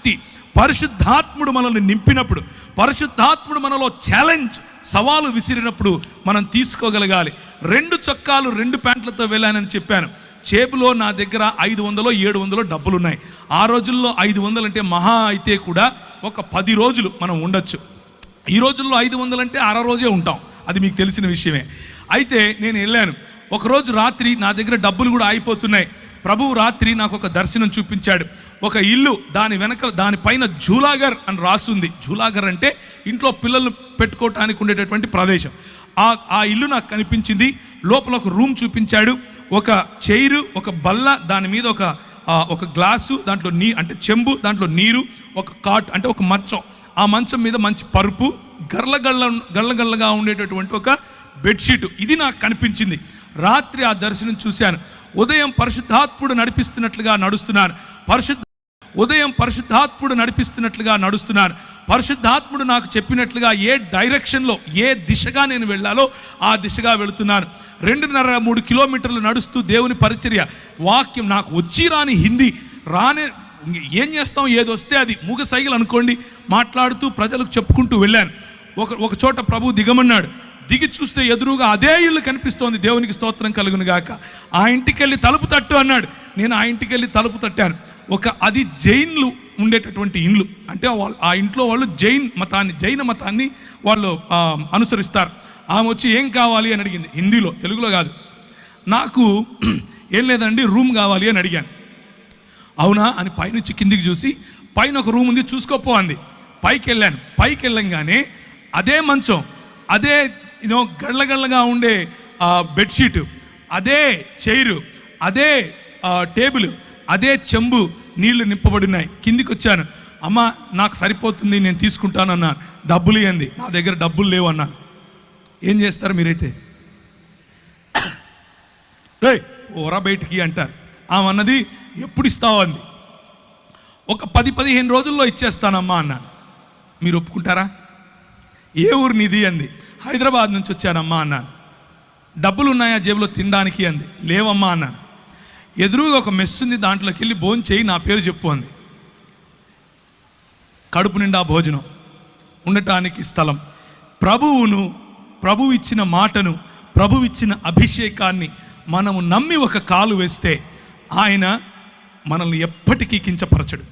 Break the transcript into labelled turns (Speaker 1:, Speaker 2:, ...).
Speaker 1: శక్తి, పరిశుద్ధాత్ముడు మనల్ని నింపినప్పుడు, పరిశుద్ధాత్ముడు మనలో ఛాలెంజ్, సవాలు విసిరినప్పుడు మనం తీసుకోగలగాలి. 2 చొక్కాలు 2 ప్యాంట్లతో వెళ్ళానని చెప్పాను. చేబులో నా దగ్గర 500 700 డబ్బులున్నాయి. ఆ రోజుల్లో 500 అంటే మహా అయితే కూడా ఒక 10 రోజులు మనం ఉండొచ్చు. ఈ రోజుల్లో 500 అంటే అర రోజే ఉంటాం, అది మీకు తెలిసిన విషయమే. అయితే నేను వెళ్ళాను. ఒకరోజు రాత్రి నా దగ్గర డబ్బులు కూడా అయిపోతున్నాయి. ప్రభువు రాత్రి నాకు ఒక దర్శనం చూపించాడు. ఒక ఇల్లు, దాని వెనక దానిపైన జూలాగర్ అని రాసుంది. జూలాగర్ అంటే ఇంట్లో పిల్లలు పెట్టుకోవటానికి ఉండేటటువంటి ప్రదేశం. ఆ ఇల్లు నాకు కనిపించింది. లోపల ఒక రూమ్ చూపించాడు. ఒక చైరు, ఒక బల్ల, దాని మీద ఒక గ్లాసు, దాంట్లో అంటే చెంబు, దాంట్లో నీరు, ఒక కాట్ అంటే ఒక మంచం. ఆ మంచం మీద మంచి పరుపు, గల్లగా ఉండేటటువంటి ఒక బెడ్షీట్. ఇది నాకు కనిపించింది. రాత్రి ఆ దర్శనం చూశాను. ఉదయం పరిశుద్ధాత్ముడు నడిపిస్తున్నట్లుగా నడుస్తున్నాను. ఉదయం పరిశుద్ధాత్ముడు నడిపిస్తున్నట్లుగా నడుస్తున్నాను. పరిశుద్ధాత్ముడు నాకు చెప్పినట్లుగా ఏ డైరెక్షన్లో, ఏ దిశగా నేను వెళ్ళాలో ఆ దిశగా వెళుతున్నాను. 2.5-3 కిలోమీటర్లు నడుస్తూ దేవుని పరిచర్య, వాక్యం. నాకు వచ్చి రాని హిందీ ఏం చేస్తాం, ఏది వస్తే అది మూగ సైగలు అనుకోండి, మాట్లాడుతూ ప్రజలకు చెప్పుకుంటూ వెళ్ళాను. ఒక చోట ప్రభు దిగమన్నాడు. దిగి చూస్తే ఎదురుగా అదే ఇల్లు కనిపిస్తోంది. దేవునికి స్తోత్రం కలుగును గాక. ఆ ఇంటికి వెళ్ళి తలుపు తట్టు అన్నాడు. నేను ఆ ఇంటికి వెళ్ళి తలుపు తట్టాను. అది జైన్లు ఉండేటటువంటి ఇండ్లు. అంటే ఆ ఇంట్లో వాళ్ళు జైన మతాన్ని వాళ్ళు అనుసరిస్తారు. ఆమె వచ్చి ఏం కావాలి అని అడిగింది, హిందీలో, తెలుగులో కాదు. నాకు ఏం లేదండి, రూమ్ కావాలి అని అడిగాను. అవునా అని పైనుంచి కిందికి చూసి, పైన ఒక రూమ్ ఉంది, చూసుకోపో అంది. పైకి వెళ్ళాను. పైకి వెళ్ళంగానే అదే మంచం, అదే గళ్ళగా ఉండే బెడ్షీటు, అదే చైరు, అదే టేబుల్, అదే చెంబు, నీళ్లు నింపబడినాయి. కిందికి వచ్చాను. అమ్మ నాకు సరిపోతుంది, నేను తీసుకుంటాను అన్నాను. డబ్బులు ఇవ్వండి. నా దగ్గర డబ్బులు లేవు అన్నాను. ఏం చేస్తారు మీరైతే? రే ఓరా బయటికి అంటారు. ఆమె అన్నది ఎప్పుడు ఇస్తావు అంది. ఒక 10-15 రోజుల్లో ఇచ్చేస్తానమ్మా అన్నాను. మీరు ఒప్పుకుంటారా? ఏ ఊరు నిధి అంది. హైదరాబాద్ నుంచి వచ్చానమ్మా అన్నాను. డబ్బులు ఉన్నాయా జేబులో తినడానికి అంది. లేవమ్మా అన్నాను. ఎదురుగా ఒక మెస్ ఉంది, దాంట్లోకి వెళ్ళి భోజనం చేయి, నా పేరు చెప్పు అంది. కడుపు నిండా భోజనం, ఉండటానికి స్థలం. ప్రభువు ఇచ్చిన మాటను, ప్రభువు ఇచ్చిన అభిషేకాన్ని మనము నమ్మి ఒక కాలు వేస్తే ఆయన మనల్ని ఎప్పటికీ కించపరచడు.